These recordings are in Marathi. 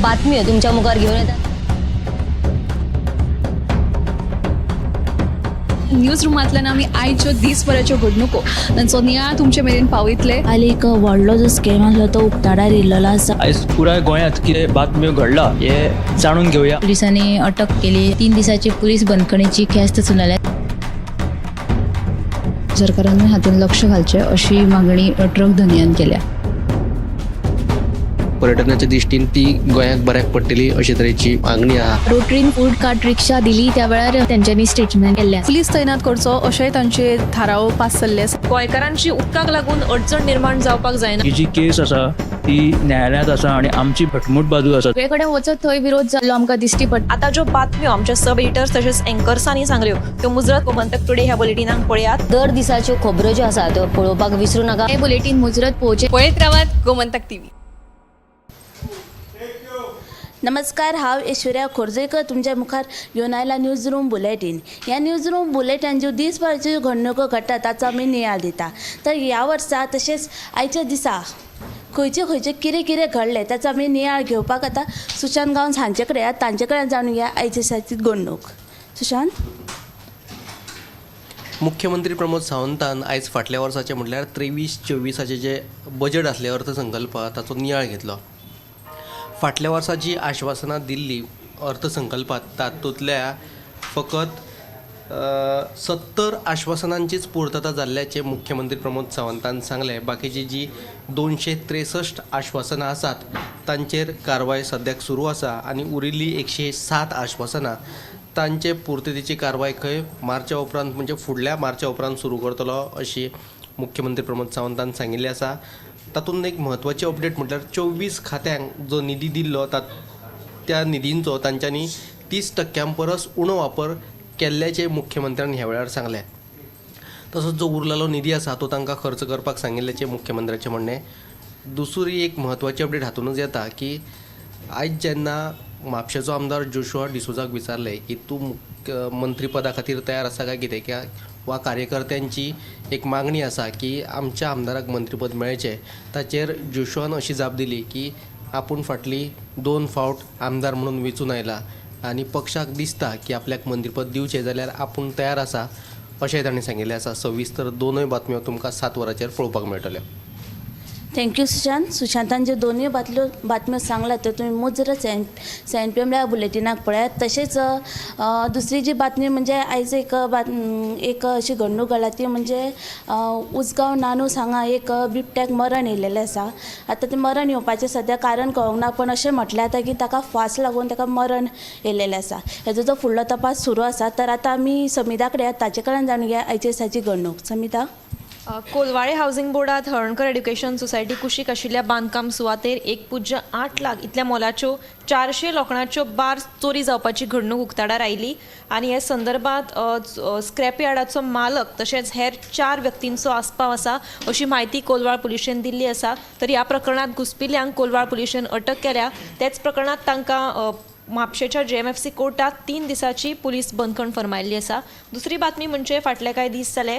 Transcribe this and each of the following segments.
बातम्यो तुमच्या मुखार घेऊन येतात। न्यूज रुमांतल्यान आमी आयच्यो दिसभराच्यो घडणुको तांचो नियाळ तुमचे मेरेन पावयतले। आली एक व्हडलो जो स्कॅम आसलो तो उक्ताडार येयल्लो आसा। आयज पुराय गोंयांत कितें बातम्यो घडला हे जाणून घेवया। पुलिसांनी अटक केली। 3 दिसाची पुलीस बंदखणीची ख्यास्त सुनायल्या। सरकारान हातूंत लक्ष घालचें अशी मागणी ट्रक धनियान केल्या। पर्यटनाच्या दृश्टीन ती गोंयाक बऱ्याक पडटली अशे तरेची मागणी आहा। रोटरीन फूड कार्ट रिक्षा दिली त्या वेळार तेंच्यांनी स्टेटमेंट केल्लें। पुलीस तैनात करचो अशेंय तांचे थाराव पास जाल्ले आसा। गोंयकारांची उदकाक लागून अडचण निर्माण जावपाक जायना। ही जी केस आसा ती न्यायालयांत आसा आणि आमची भटमूट बाजू आसा। सगळे कडेन वचत थंय विरोध जाल्लो आमकां दिश्टी पडटा। आता ज्यो बातम्यो आमच्या सब एडिटर्स तशेंच एंकर्सांनी सांगल्यो त्यो मुजरत गोमंतक टुडे ह्या बुलेटिनाक पळयात। दर दिसाच्यो खबरो ज्यो आसा त्यो पळोवपाक विसरू नाका। हे बुलेटिन मुजरत पळोवचें। पळयत रावात गोमंतक टीव्ही। नमस्कार, हांव ऐश्वर्या खोर्जेकर तुमच्या मुखार घेवन आयला न्यूज रूम बुलेटिन। ह्या न्यूज रूम बुलेटिन ज्यो दिसभराच्यो घडणुको घडटा ताचो आमी नियाळ दिता। तर ह्या वर्सा तशेंच आयच्या दिसा खंयचे कितें घडलें ताचो आमी नियाळ घेवपाक आतां सुशांत गांवस हांचे कडेन तांचे कडेन जाणून घेया आयचे दिसाची घडणूक। सुशांत, मुख्यमंत्री प्रमोद सावंतान आयज फाटल्या वर्साचे म्हटल्यार 23-24 जे बजेट आसले अर्थसंकल्प ताचो नियाळ घेतलो। फाटल्या वर्साची आश्वासनां दिल्ली अर्थसंकल्पात तातूंतल्या फकत 70 आश्वासनांचीच पूर्तता जाल्ल्याचे मुख्यमंत्री प्रमोद सावंतान सांगले। बाकीची जी 263 आश्वासनां आसात तांचेर कारवाय सद्याक सुरू आसा आनी उरिल्ली 107 आश्वासनां तांचे पूर्ततेची कारवाय खंय मार्चा उपरांत म्हणजे फुडल्या मार्चा उपरांत सुरू करतलो अशी मुख्यमंत्री प्रमोद सावंतान सांगिल्ली आसा। तातूंत एक म्हत्वाची अपडेट म्हटल्यार 24 खात्यांक जो निधी दिल्लो त्या निधींचो तांच्यांनी 30% परस उणो वापर केल्ल्याचे मुख्यमंत्र्यान ह्या वेळार सांगले। तसोच जो उरलेलो निधी आसा तो तांकां खर्च करपाक सांगिल्ल्याचे मुख्यमंत्र्याचें म्हणणें। दुसरी एक म्हत्वाची अपडेट हातूनच येता की आयज जेन्ना म्हापशेचो आमदार जोशुआ डिसोजाक विचारले की तूं मंत्रीपदा खातीर तयार आसा काय कितें वा कार्यकर्त्यांची एक मागणी आसा की आमच्या आमदाराक मंत्रीपद मेळचें, ताचेर जोशुआन अशी जाप दिली की आपूण फाटली 2 फावट आमदार म्हणून वेंचून आयला आनी पक्षाक दिसता की आपल्याक मंत्रीपद दिवचें जाल्यार आपूण तयार आसा अशेंय ताणें सांगिल्लें आसा। सविस्तर दोनूय बातम्यो तुमकां 7 वरांचेर पळोवपाक मेळटल्यो। थँक्यू सुशांत। सुशांतान ज्यो दोनूय बातम्यो सांगल्यात त्यो तुमी मुजरत सेंट पेमल्या बुलेटिनाक पळयात। तशेंच दुसरी जी बातमी म्हणजे आयज एक अशी घडणूक घडला ती म्हणजे उसगांव नानूस हांगा एक बिबट्याक मरण येयलेलें आसा। आतां तें मरण येवपाचें सद्या कारण कळोंक ना, पण अशें म्हटलें जाता की ताका फास लागून ताका मरण येयलेलें आसा। हेजो जो फुडलो तपास सुरू आसा। तर आतां आमी समिता कडेन ताचे कडेन जाणून घेया आयचे दिसाची घडणूक। समिता, कोलवाळे हावसिंग बोर्डात हळणकर एड्युकेशन सोसायटी कुशीक आशिल्ल्या बांदकाम सुवातेर 1.8 लाख इतल्या मोलाच्यो 400 लोखणाच्यो बार चोरी जावपाची घडणूक उक्ताडार आयली आनी हे संदर्भात स्क्रॅप यार्डाचो मालक तशेंच हेर 4 व्यक्तींचो आस्पाव आसा अशी माहिती कोलवाळ पुलिशेन दिल्ली आसा। तर ह्या प्रकरणात घुसपिल्ल्यांक कोलवाळ पुलिशेन अटक केल्या। त्याच प्रकरणात तांकां म्हापशेच्या JMFC कोर्टात 3 दिसाची पुलीस बंदखण फर्मायल्ली आसा। दुसरी बातमी म्हणजे फाटले कांय दीस जाले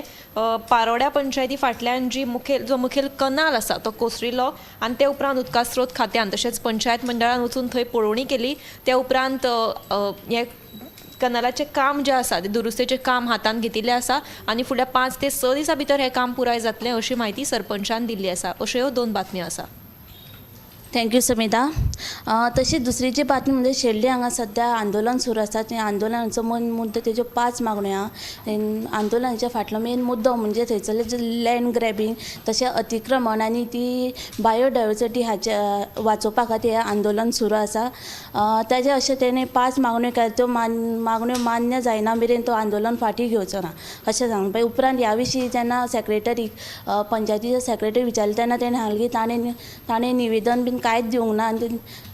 पारोड्या पंचायती फाटल्यान जो मुखेल कनाल आसा तो कोसरिल्लो आनी ते उपरांत उदका स्रोत खात्यान तशेंच पंचायत मंडळान वचून थंय पळोवणी केली। त्या उपरांत हे कनालाचें काम जें आसा तें दुरुस्तेचें काम हातान घेतिल्लें आसा आनी फुडल्या 5 ते 6 दिसां भितर हें काम पुराय जातलें अशी म्हायती सरपंचान दिल्ली आसा। अश्यो 2 बातम्यो आसा। थँक्यू समिता। तशीच दुसरी जी बातमी म्हणजे शेल्डे हांगा सध्या आंदोलन सुरू आसा। ते आंदोलनाचो मेन मुद्दो तेज्यो 5 मागण्यो आहा। आंदोलनाच्या फाटलो मेन मुद्दो म्हणजे थंयसरले जे लँड ग्रॅबिंग तशें अतिक्रमण आनी ती बायोडायवर्सिटी हाचे वाचोवपा खातीर हें आंदोलन सुरू आसा। ताजे अशें तेणें 5 मागण्यो केल्या त्यो मागण्यो मान्य जायना मेरेन तो आंदोलन फाटीं घेवचो ना अशें सांगलें। उपरांत ह्या विशीं जेन्ना सेक्रेटरीक पंचायतीचो सेक्रेटरी विचारलें तेन्ना तेणें सांगलें की ताणें निवेदन बीन कांयच दिवंक ना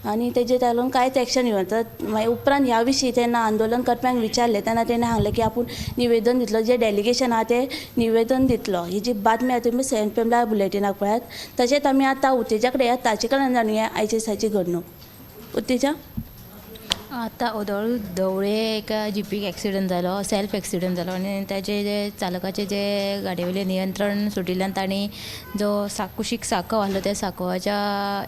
आनी तेजे लागून कांयच एक्शन घेवनात। मागीर उपरांत ह्या विशीं तेन्ना आंदोलन करप्यांक विचारलें तेन्ना तेणें सांगलें की आपूण निवेदन दितलो, जे डेलिगेशन आहा तें निवेदन दितलो। ही जी बातमी आहा तुमी सेंट पेमला बुलेटिनाक पळयात। तशेंच आमी आतां उतेजा कडेन ताचे कडल्यान जाणूया आयचे दिसाची घडणूक। उतेजा, आतां ओदोळ धवळे एका जिपीक एक्सिडंट जालो, सेल्फ एक्सिडंट जालो आनी ताचे जे चालकाचे जे गाडयेवयलें नियंत्रण सुटिल्ल्यान तांणी जो कुशीक सांको आहलो त्या सांकोच्या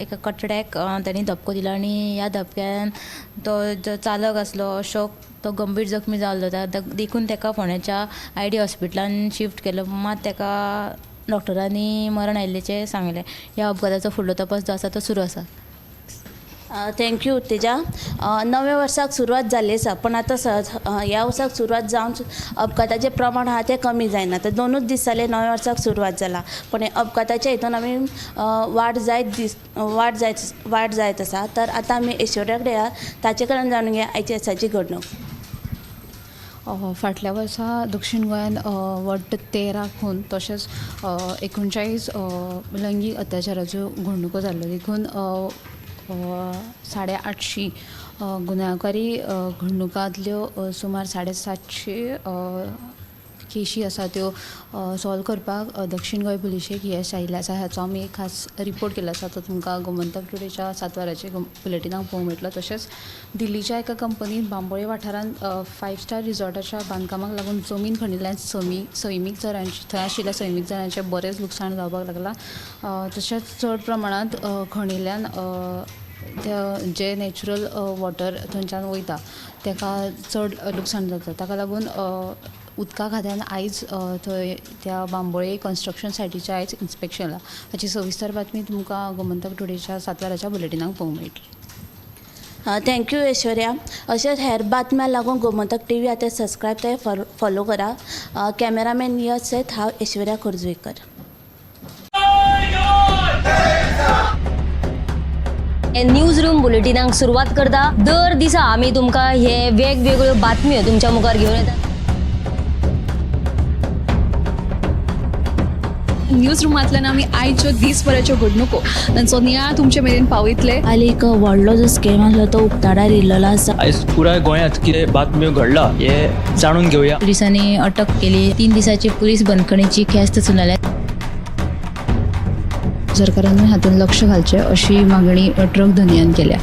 एका कटड्याक तांणी धपको दिलो आनी ह्या धपक्यान तो जो चालक आसलो अशोक तो गंभीर जखमी जाल्लो देखून ताका फोंड्याच्या ID हॉस्पिटलान शिफ्ट केलो, मात ताका डॉक्टरांनी मरण आयिल्लेचें सांगलें. ह्या अपघाताचो फुडलो तपास जो आसा तो सुरू आसा. थँक्यू उत्तेजा. नव्या वर्साक सुरवात जाल्ली आसा, पण आतां ह्या वर्साक सुरवात जावन अपघाताचें प्रमाण आहा तें कमी जायना. आतां 2 दीस जाले नव्या वर्साक सुरवात जाला, पण हे अपघाताच्या हितून आमी वाड जायत आसा. तर आतां आमी ऐश्वर्या कडेन या, ताचे कडल्यान जाणून घेया आयच्या दिसाची घडणूक. फाटल्या वर्सा दक्षिण गोंयान वट्ट 13 खून तशेंच 39 लैंगीक अत्याचाराच्यो घडणुको जाल्ल्यो. देखून 850 गुन्यांवकारी घडणुकांतल्यो सुमार 750 केशी आसा त्यो सॉल्व करपाक दक्षिण गोंय पुलिशेक यश आयिल्लें आसा. हाचो आमी एक खास रिपोर्ट केल्लो आसा, तो तुमकां गोमंतक टुडेच्या 7 वरांचेर बुलेटिनाक पळोवंक मेळटलो. तशेंच दिल्लीच्या एका कंपनीन बांबोळे वाठारांत 5 स्टार रिसॉर्टाच्या बांदकामाक लागून जमीन खणिल्ल्यान सैमीक जरांची थंय आशिल्ल्या सैमीक जरांचे बरेच लुकसाण जावपाक लागलां. तशेंच चड प्रमाणांत खणिल्ल्यान जे नॅचरल वॉटर थंयच्यान वयता ताका चड लुकसाण जाता. ताका लागून उदका खात्यान आयज थंय त्या बांबोळे कन्स्ट्रक्शन सायटीच्या आयज इन्स्पेक्शन जालां. हाची सविस्तर बातमी तुमकां गोमंतक टुडेच्या 7 वरांच्या बुलेटिनाक पळोवंक मेळटली. थँक्यू ऐश्वर्या. अशेंच हेर बातम्या लागून गोमंतक TV आतां सबस्क्रायब ते फॉलो करा. कॅमेरामॅन यश सयत हांव ऐश्वर्या खोर्जवेकर. न्यूज रूम बुलेटिनाक सुरवात करता. दर दिसा आमी तुमकां हे वेगवेगळ्यो बातम्यो तुमच्या मुखार घेवन येता. न्यूज रुमांतल्यान आमी आयच्यो दिसभराच्यो घडणुको तांचो नियाळ तुमचे मेरेन पावयतले. हालीं एक व्हडलो जो स्कॅम आसलो तो उक्ताडार येयल्लो आसा. आयज पुराय गोंयांत कितें बातम्यो घडला हे जाणून घेवया. पुलिसांनी अटक केली. 3 दिसाची पुलीस बंदखणीची ख्यास्त सुनायल्या. सरकारान हातूंत लक्ष घालचें अशी मागणी ट्रक धनियान केल्या.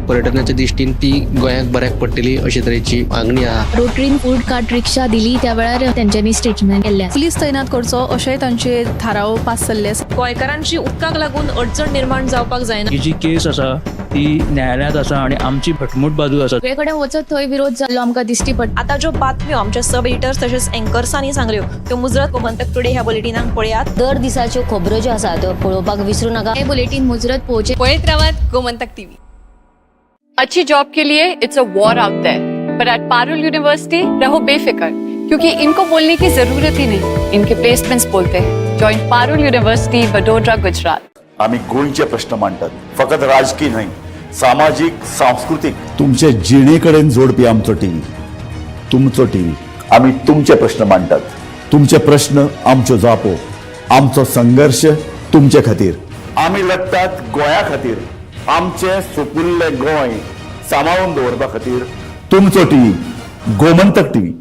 पर्यटनाच्या दिश्टीन ती गोंयाक बऱ्याक पडटली अशे तरेची मागणी आहा. रोटरीन फूड कार्ट रिक्षा दिली त्या वेळार तेंच्यांनी स्टेटमेंट केल्लें. पुलीस तैनात करचो अशेय तांचे थाराव पास जाल्ले आसा. गोंयकारांची उदकाक लागून अडचण निर्माण जावपाक जायना. ही जी केस आसा ती न्यायालयांत आसा आनी आमची भटमूट बाजू आसा. सगळे कडेन वचत थंय विरोध जाल्लो आमकां दिश्टी पडटा. आता ज्यो बातम्यो आमच्या सब एडिटर्स तशेंच अँकर्सांनी सांगल्यो त्यो मुजरत गोमंतक टुडे ह्या बुलेटिनाक पळयात. दर दिसाच्यो खबरो ज्यो आसा त्यो पळोवपाक विसरू नाका. हे बुलेटिन मुजरत पळोवचें. पळयत रावात गोमंतक TV. अच्छी जॉब के लिए it's a war out there, पर एट पारुल यूनिवर्सिटी रहो बेफिक्र, क्योंकि इनको बोलने की जरूरत ही नहीं, इनके प्लेसमेंट्स बोलते हैं. Join Parul university Vadodara Gujarat. आम्ही गोंयचे प्रश्न मांडटात, फकत राजकीय न्हय, सामाजिक सांस्कृतिक तुमचे जिणेकडेन जोडपी आमचो टीव्ही. तुमचो टीव्ही. आम्ही तुमचे प्रश्न मांडटात. तुमचे प्रश्न आमच्यो जापो. आमचो संघर्श तुमचे खातीर. आम्ही लढटात गोंया खातीर. आमचे सोपुल्ले गोंय सांबाळून दवरपा खातीर. तुमचो टीव्ही गोमंतक TV.